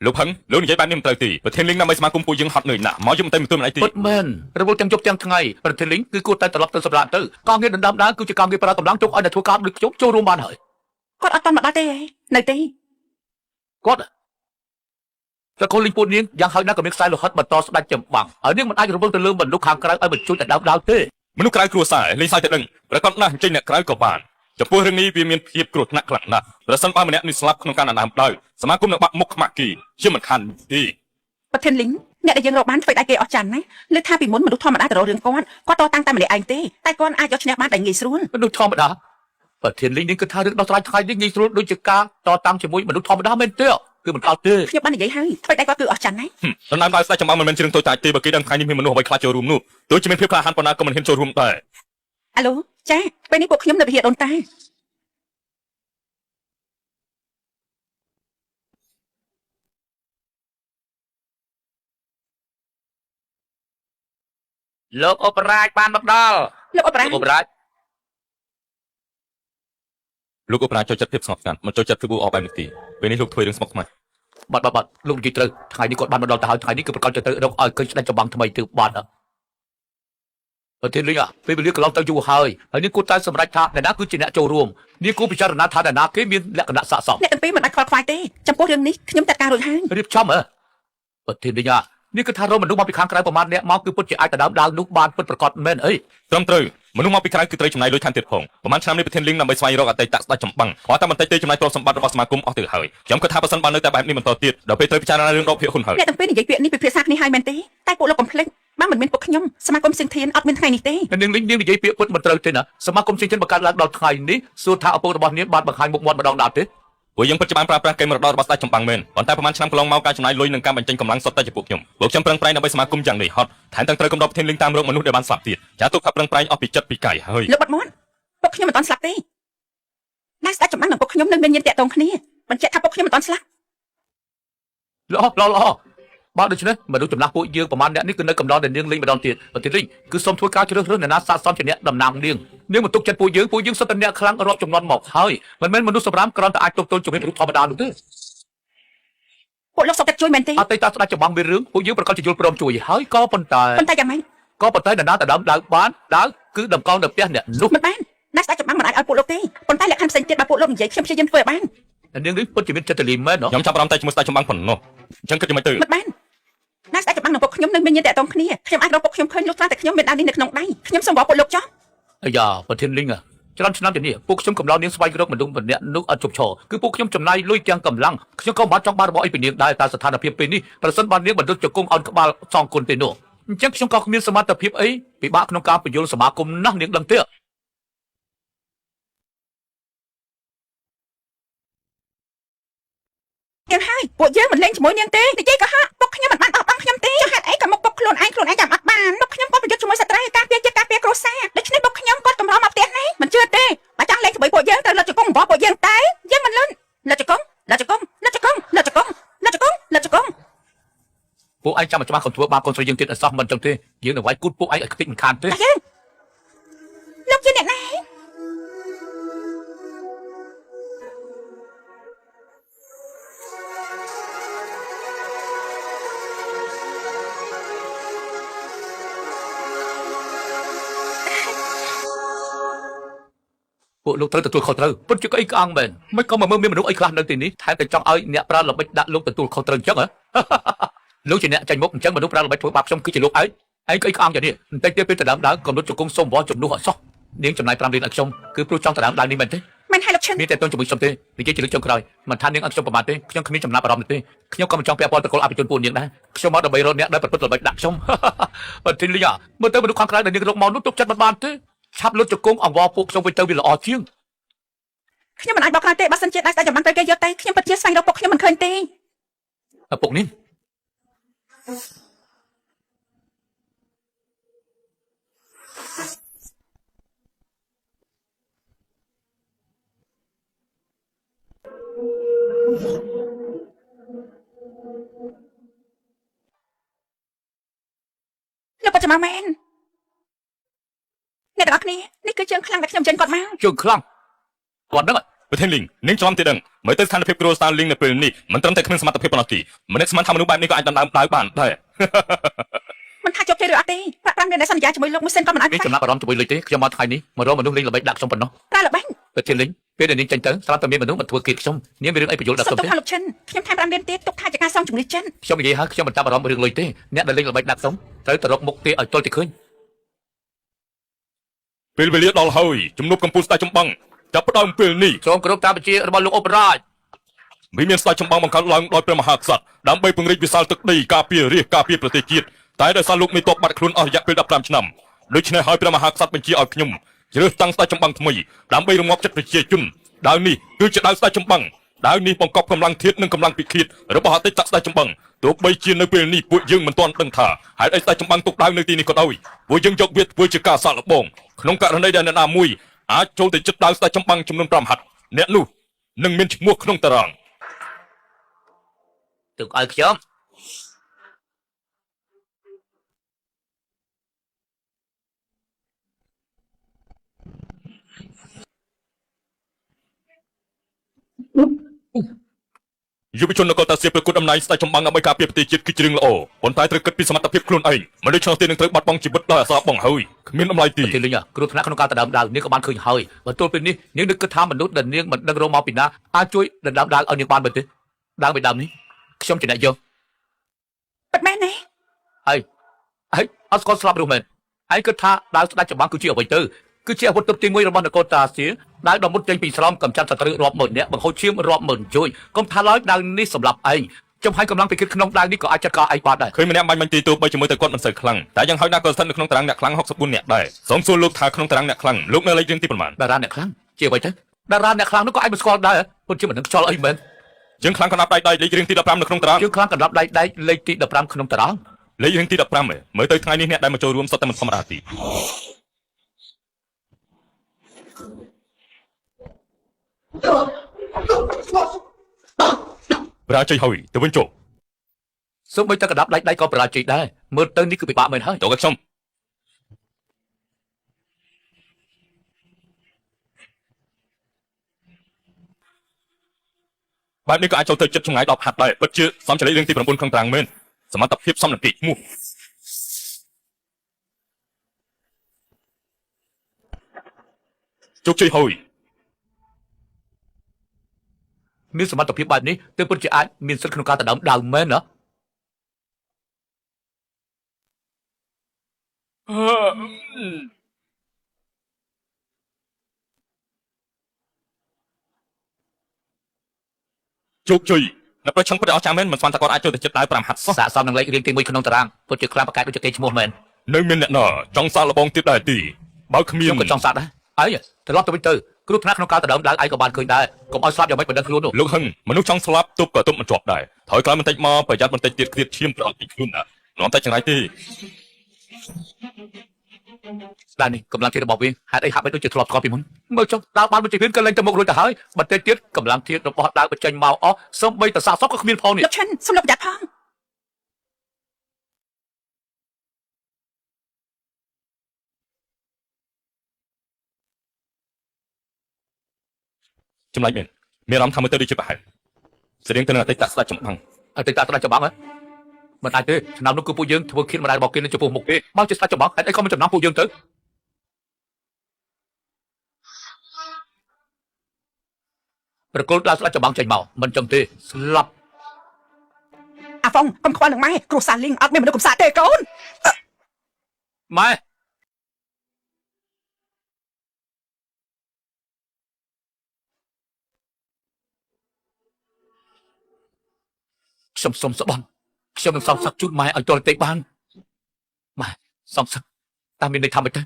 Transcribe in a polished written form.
លោកហឹងលោកនិយាយបែបនេះមិនត្រូវទេប្រធានលីងដើម្បីស្មាគមពួកយើងហត់នឿយណាស់មកយើងមិនទៅមិនអីទេពិតមែនរវល់ទាំងយប់ទាំងថ្ងៃប្រធានលីងគឺគួរតែត្រឡប់ទៅសម្រាប់ទៅការងារដណ្ដើមដើមគឺជាការងារប្រើកម្លាំងជោគឲ្យអ្នកធ្វើការដូចខ្ញុំចូលរួមបានហើយគាត់អត់តន់មកដល់ទេនៅទេគាត់តែកូនលីងពួកនាងយ៉ាងហោចណាស់ក៏មានខ្សែលោហិតបន្តស្ដាច់ចម្បាំងហើយនាងមិនអាចរវល់ទៅលើមនុស្សខាងក្រៅឲ្យបញ្ជួយដណ្ដើមដើមទេមនុស្សក្រៅគ្រួសារលេងសើចតែដឹងប្រកបណាស់ចេញអ្នកក្រៅក៏បានចំពោះរឿងនេះវាមានភាពគ្រោះថ្នាក់ខ្លាំងណាស់ប្រសិនបើម្នាក់នេះស្លាប់ក្នុងការដណ្ដើមដើមសមាគមនឹងបាក់មុខខ្មាក់គីជាមិនខានទេប្រធានលីងអ្នកដែលយើងរកបានធ្វើដៃគេអស់ចាន់ណាលើថាពីមុនមនុស្សធម្មតាទៅរករឿងគាត់តតាំងតែម្នាក់ឯងទេតែគាត់អាចយកឈ្នះបានដោយងាយស្រួលមនុស្សធម្មតាប្រធានលីងនេះគឺថារឿងដោះស្រាយថ្ងៃនេះងាយស្រួលដូចជាការតតាំងជាមួយមនុស្សធម្មតាមែនទេគឺមិនអត់ទេខ្ញុំបាននិយាយហើយធ្វើដៃគាត់គឺអស់ចាន់ណាដណ្ដើមដើមស្ដេចចម្បាំងមិនមែនជារឿងតូចតាចទេបើគេដឹងថ្ងៃនេះមានមនុស្សអ្វីខ្លះចូលរួមនោះទោះជាមានភាពក្លាហានប៉ុណ្ណាក៏មិនហ៊ានចូលរួមដែរអាឡូចាពេលនេះពួកខ្ញុំនៅវិហារដូនតាលោកអបរាជបានមកដល់លោកអបរាជលោកអបរាជចូលចិត្តភាពស្ងប់ស្ងាត់មិនចូលចិត្តធ្វើអបបែបនេះទេពេលនេះលោកធ្វើរឿងស្មុគស្មាញបាត់លោកនិយាយត្រូវថ្ងៃនេះគាត់បានមកដល់ទៅហើយថ្ងៃនេះគឺប្រកាសទៅរកឲ្យឃើញស្ដេចចម្បាំងថ្មីទៅបាត់ប្រធានលីងពេលវេលាកន្លងទៅយូរហើយនេះគួរតែសម្រេចថាអ្នកណាគឺជាអ្នកចូលរួមនេះគួរពិចារណាថាអ្នកណាគេមានលក្ខណៈស័ក្តិសមអ្នកទាំងពីរមិនអាចខ្វល់ខ្វាយទេចំពោះរឿងនេះខ្ញុំចាត់ការរួចហើយរៀបចំប្រធានលីងនេះគឺថារកមនុស្សមកពីខាងក្រៅប្រមាណអ្នកមកគឺពិតជាអាចទៅដើមនោះបានពិតប្រាកដមែនអីត្រឹមត្រូវមនុស្សមកពីក្រៅគឺត្រូវចំណាយលុយថែមទៀតផងប្រហែលឆ្នាំនេះប្រធានលីងដើម្បីស្វែងរកអតីតស្ដេចចម្បាំងគាត់តែបន្តិចទេចំណាយទ្រព្យសម្បត្តិរបស់សមាគមអស់ទៅហើយខ្ញុំគិតថាបើសិនបើនៅតែបែបនេះបន្តទៀតដល់ពេលត្រូវពិចារណារឿងរកភាគហ៊ុនហើយអ្នកទាំងពីរនិយាយពាក្យនេះពិភាក្សាគ្នាហើយមែនទេតែពួកលោកកុំភ្លេចបើមិនមានពួកខ្ញុំសមាគមសិង្ហធានអត់មានថ្ងៃនេះទេនាងលីងនិយាយពាក្យពិតមិនត្រូវទេណាសមាគមសិង្ហធានបង្កើតឡើងដល់ថ្ងៃនេះសួរថាឪពុករបស់នាងបានបង្ហាញមុខមាត់ម្ដងដែរទេពួកយើងពិតជាបានប្រើប្រាស់កេរមរតករបស់ស្ដេចចម្បាំងមែនប៉ុន្តែប្រហែលឆ្នាំកន្លងមកការចំណាយលុយនឹងការបញ្ចេញកម្លាំងសុទ្ធតែជាពួកខ្ញុំប្រឹងប្រែងដើម្បីសមាគមយ៉ាងនេះហត់ថែមទាំងត្រូវកំដរប្រធានលីងតាមរកមនុស្សដែលបានស្លាប់ទៀតចាទុកថាប្រឹងប្រែងអស់ពីចិត្តពីកាយហើយលោកបាត់មាត់ពួកខ្ញុំមិនទាន់ស្លាប់ទេតែស្ដេចចម្បាំងនិងពួកខ្ញុំនៅមានញាណតាក់ទងគ្នាបញ្ជាក់ថាពួកខ្ញុំមិនទាន់ស្លាប់ល្អបើដូច្នេះមនុស្សចំណាស់ពួកយើងប្រមាណអ្នកនេះគឺនៅកំដរដែលនាងលេងម្ដងទៀតប្រធានលីងគឺសូមធ្វើការជ្រើសរើសអ្នកណាស័ក្តិសមជាអ្នកតំណាងនាងមិនទុកចិត្តពួកយើងសុទ្ធតែអ្នកខ្លាំងរាប់ចំនួនមកហើយមិនមែនមនុស្សសម្រាមគ្រាន់តែអាចទប់ទល់ជាមួយមនុស្សធម្មតានោះទេពួកលោកសុខចិត្តជួយមែនទេអតីតស្ដេចចម្បាំងមានរឿងពួកយើងប្រកាសជាយល់ព្រមជួយហើយក៏ប៉ុន្តែយ៉ាងម៉េចក៏ប៉ុន្តែនរណាទៅដើមបានដើគឺតម្កល់នៅផ្ទះអ្នកនោះមិនបានអ្នកស្ដេចចម្បាំងមិនអាចឲ្យពួកលោកទេប៉ុន្តែលក្ខខណ្ឌផ្សេងទៀតបើពួកលោកនិយាយខ្ញុំព្យាយាមធ្វើឲ្យបាននាងនេះពិតជាមានចិត្តលីមែនខ្ញុំចាប់អារម្មណ៍តែជាមួយស្ដេចចម្បាំងប៉ុណ្ណោះអញ្ចឹងគិតយ៉ាងម៉េចទៅមិនបានអ្នកស្ដេចចម្បាំងនិងពួកខ្ញុំនៅមានញាណតាក់ទងគ្នាខ្ញុំអាចរកពួកខ្ញុំឃើញលោកតែខ្ញុំមានដាននេះនៅក្នុងដៃខ្ញុំសូមបកពួកលោកចោះអាយ៉ាប្រធានលីងច្រើនឆ្នាំជានេះពួកខ្ញុំកំឡុងនាងស្វែងរកមនុស្សម្នាក់នោះអត់ជប់ឈរគឺពួកខ្ញុំចំណាយលុយទាំងកម្លាំងខ្ញុំក៏មិនបានចង់បានរបស់អីពីនាងដែរតែស្ថានភាពពេលនេះប្រសិនបើនាងបណ្ឌិតជង្គង់អោនក្បាលសងគុណទេនោះអញ្ចឹងខ្ញុំក៏គ្មានសមត្ថភាពអីពិបាកក្នុងការបញ្យល់សមាគមណាស់នាងដឹងទេយ៉ាងហើយពួកយើងមិនលេងជាមួយនាងទេនិយាយក៏ហក់ពួកខ្ញុំមិនបានអត់បងខ្ញុំទេចុះហេតុអីក៏មកពុកខ្លួនឯងចាំអត់បានពួកខ្ញុំក៏ប្រយុទ្ធជាមួយសត្រូវការពារចិត្តការពារគ្រួសារដូច្នេះពួកខ្ញុំក៏តម្រូវមកផ្ទះនេះមិនជឿទេបើចង់លេងជាមួយពួកយើងត្រូវលុតជង្គង់របស់ពួកយើងតែយើងមិនលុនលុតជង្គង់ពួកឯងចាំច្បាស់កុំធ្វើបាបកូនស្រីយើងទៀតអត់សោះមិនចឹងទេយើងនឹងវាយគូតពួកឯងឲ្យខ្ទេចមិនខានទេលោកជាអ្នកណាពួកលោកត្រូវទទួលខុសត្រូវពិតជាអីក្អង់មែនមិនក៏មកមើលមានមនុស្សអីខ្លះនៅទីនេះថែមទាំងចង់ឲ្យអ្នកប្រើល្បិចដាក់លោកទទួលខុសត្រូវអញ្ចឹងហ៎លោកជាអ្នកចាញ់មុខអញ្ចឹងមនុស្សប្រើល្បិចធ្វើបាបខ្ញុំគឺជាលោកឯងអីក្អង់យ៉ាងនេះបន្តិចទៀតពេលទៅដើមកំណត់ជង្គង់សុំវល់ជំនួសអត់សោះនាងចំណាយ5លានឲ្យខ្ញុំគឺព្រោះចង់ទៅដើមនេះមែនទេមិនហើយលោកឈិនមានតែតន់ជាមួយខ្ញុំទេនិយាយជាលើកចុងក្រោយមិនថានាងអត់ខ្ញុំប្រមាថទេខ្ញុំគ្មានចំណាប់អារម្មណ៍ទេខ្ញុំក៏មិនចង់ពាក់ព័ន្ធទៅកលអភិជនពួកនាងដែរខ្ញុំមកដើម្បីរកអ្នកដែលប្រព្រឹត្តល្បិចដាក់ខ្ញុំបើទីលីមើលទៅមនុស្សខាងក្រៅដែលនាងរកមកនោះទុកចិត្តមិនបានទេឆាប់លុតជង្គង់អង្វរពួកខ្ញុំវិញទៅវាល្អជាងខ្ញុំមិនអាចបកក្រោយទេបើសិនជាដៃស្ដេចចម្បាំងត្រូវគេយកទៅខ្ញុំពិតជាស្វែងរកពួកខ្ញុំមិនឃើញទេពុកនេះលោកក៏ចាំមែនអ្នកទាំងអស់គ្នានេះគឺជើងខ្លាំងដែលខ្ញុំចេញគាត់មកជើងខ្លាំងគាត់ហ្នឹង ប្រធានលីងនាងច្រឡំទៀតដឹងមើលទៅស្ថានភាពគ្រួសារលីងនៅពេលនេះមិនត្រឹមតែគ្មានសមត្ថភាពប៉ុណ្ណោះទេមនិតស្មានថាមនុស្សបែបនេះក៏អាចដណ្ដើមដាវបានដែរ មិនថាជោគជ័យឬអត់ទេប្រាក់5លានដែលសន្យាជាមួយលោកមួយសិនក៏មិនអាច នេះចំណាប់អារម្មណ៍ជាមួយលុយទេខ្ញុំមកថ្ងៃនេះមករកមនុស្សលេងល្បីដាក់ខ្ញុំប៉ុណ្ណោះ ប្រើល្បិញ ប្រធានលីងពេលដែលនាងចេញទៅស្រាប់តែមានមនុស្សមកធ្វើគៀតខ្ញុំនាងមានរឿងអីបញ្យល់ដាក់ សុំ ខ្ញុំ ទុក ទេ ថាលោកឈិនខ្ញុំថែម5លានទៀតទុកថាជាការសងជំនឿចិន ខ្ញុំនិយាយហើយខ្ញុំមិនចាប់អារម្មណ៍រឿងលុយទេអ្នកដែលលេងល្បីដាក់ខ្ញុំត្រូវទៅរកមុខទេឲ្យទល់តែឃើញ ពេលវេលាដល់ហើយជំនួបកម្ពុជាស្ដេចចម្បាំងចាប់ផ្ដើមពេលនេះ សូមគោរពតាមបញ្ជារបស់លោកអ៊ុបរាជ មានស្ដេចចម្បាំងបង្កើតឡើងដោយព្រះមហាក្សត្រដើម្បីពង្រីកវិសាលទឹកដីការពាររាជការពារប្រទេសជាតិតែដោយសារលោកមានទ័ពបាត់ខ្លួនអស់រយៈពេល15ឆ្នាំដូច្នេះហើយព្រះមហាក្សត្របញ្ជាឲ្យខ្ញុំជ្រើសតាំងស្ដេចចម្បាំងថ្មីដើម្បីរងាប់ចិត្តប្រជាជនដាវនេះគឺជាដាវស្ដេចចម្បាំងដាវនេះបង្កប់កម្លាំងធាតុនិងកម្លាំងពិឃាតរបស់អតីតស្ដេចចម្បាំងទោះបីជានៅពេលនេះពួកយើងមិនទាន់ដឹងថាហេតុអីស្ដេចចម្បាំងទុកដាវនៅទីនេះក៏ដោយពួកយើងយកវាធ្វើជាការសាកល្បងក្នុងករណីដែលអ្នកណាមួយអាចចូលទៅជិតដាវស្ដេចចម្បាំងចំនួន5ហត្ថអ្នកនោះនឹងមានឈ្មោះក្នុងតារាង ទុកឲ្យខ្ញុំ យុវជននគរតាសៀប្រកួតអំណាចស្ដេចចម្បាំងដើម្បីការពារប្រទេសជាតិគឺជារឿងល្អប៉ុន្តែត្រូវគិតពីសមត្ថភាពខ្លួនឯងមិនដូច្នោះទេនឹងត្រូវបាត់បង់ជីវិតដោយអសរបងហើយគ្មានតម្លៃទេ ប្រធានលីងគ្រោះថ្នាក់ក្នុងការដណ្ដើមដាវនាងក៏បានឃើញហើយបើទល់ពេលនេះនាងនឹកគិតថាមនុស្សដែលនាងមិនដឹងរកមកពីណាអាចជួយដណ្ដើមដាវឲ្យនាងបានមែនទេដាវពីដើមនេះខ្ញុំជាអ្នកយក ពិតមែនទេ ហើយអត់ស្គាល់ស្លាប់រស់មែនហើយគិតថាដាវស្ដេចចម្បាំងគឺជាអ្វីទៅគឺជាអាវុធទប់ទី1របស់នគរតាសៀដាវដ៏មុតចេញពីស្រោមកំចាត់សត្រូវរាប់ម៉ឺននាក់បង្ហូរឈាមរាប់ម៉ឺនជួយកុំថាឡើយដាវនេះសម្រាប់ឯងចំហើយកម្លាំងពិឃាតក្នុងដាវនេះក៏អាចចាត់ការឯងបានដែរ ឃើញម្នាក់បាញ់មិនទីទូបីជាមួយតែគាត់មិនសូវខ្លាំងតែយ៉ាងហោចណាស់ក៏ស្ថិតនៅក្នុងតារាងអ្នកខ្លាំង64នាក់ដែរសូមសួរលោកថាក្នុងតារាងអ្នកខ្លាំងលោកនៅលេខរៀងទីប៉ុន្មាន តារាអ្នកខ្លាំងជាអ្វីទៅតារាអ្នកខ្លាំងនោះក៏អាចមិនស្គាល់ដែរពិតជាមិនដឹងខ្យល់អីមែន យើងខ្លាំងកណ្ដាប់ដៃលេខរៀងទី15នៅក្នុងតារាង យើងខ្លាំងកណ្ដាប់ដៃលេខទី15ក្នុងតារាង លេខរៀងទី15មើលទៅថ្ងៃនេះអ្នកដែលមកចូលរួមសុទ្ធតែមិនធម្មតាទេប្រាជ័យហើយទៅវិញចុះ សូម្បីតែកណ្ដាប់ដៃក៏បរាជ័យដែរមើលទៅនេះគឺពិបាកមែនហើយ តើខ្ញុំបែបនេះក៏អាចចូលទៅចិត្តចម្ងាយ10ហត្ថដែរពិតជាសំចលេខរៀងទី9ក្នុងតារាងមែនសមត្ថភាពសំនឹងទីឈ្មោះជោគជ័យហើយ មានសមត្ថភាពបែបនេះទើបពិតជាអាចមានសិទ្ធិក្នុងការដណ្ដើមដាវមែនណា ជោគជ័យអ្នកប្រឆាំងពិតអស្ចារ្យមែនមិនស្មានថាគាត់អាចចូលទៅចិត្តដាវ5ហត្ថសោះ ស័ក្តិសមនឹងលេខរៀងទី1ក្នុងតារាងពិតជាខ្លាំងប្រកែកដូចជាគេឈ្មោះមែន នៅមានអ្នកណាចង់សាកល្បងទៀតដែរទីបើគ្មាន ខ្ញុំក៏ចង់សាកដែរអីត្រឡប់ទៅវិញទៅគ្រោះថ្នាក់ក្នុងការដណ្ដើមដាវឯងក៏បានឃើញដែរកុំឲ្យស្លាប់យ៉ាងម៉េចមិនដឹងខ្លួននោះ លោកហឹងមនុស្សចង់ស្លាប់ទប់ក៏ទប់មិនជាប់ដែរថយក្រោយបន្តិចមកប្រយ័ត្នបន្តិចទៀតគ្រៀតឈាមប្រអត់ពីខ្លួនណានាំតែចង្រៃទេ ស្ដាយនេះកម្លាំងធាតុរបស់វាហេតុអីហាក់បីដូចជាធ្លាប់ស្គាល់ពីមុនមើលចុះដាវបានបញ្ជាហ៊ានក៏លេងទៅមុខរួចទៅហើយបន្តិចទៀតកម្លាំងធាតុរបស់ដាវបញ្ចេញមកអស់សូម្បីតែសាកសពក៏គ្មានផងនេះ លោកឈិនសូមលោកប្រយ័ត្នផង ចម្លែកមែនមានអារម្មណ៍ថាមើលទៅដូចជាប្រហែលស្តៀងទៅនឹងអតីតស្ដេចចម្បាំង អតីតស្ដេចចម្បាំងហ៎មិនអាចទេឆ្នាំនោះគឺពួកយើងធ្វើឃាតម្ដាយរបស់គេនៅចំពោះមុខគេមកជាស្ដេចចម្បាំងហេតុអីក៏មិនចំណាំពួកយើងទៅប្រគល់ដាវស្ដេចចម្បាំងចេញមកមិនចឹងទេស្លាប់ អាហ្វុងកុំខ្វល់នឹងម៉ែគ្រូសាលីងអត់មានមនុស្សកំសាកទេកូន ម៉ែខ្ញុំសុំស្បន់ខ្ញុំនឹងសំសឹកជូនម៉ែឲ្យទាល់តែបានម៉ែសំសឹកតាមមានន័យថាម៉េចទៅ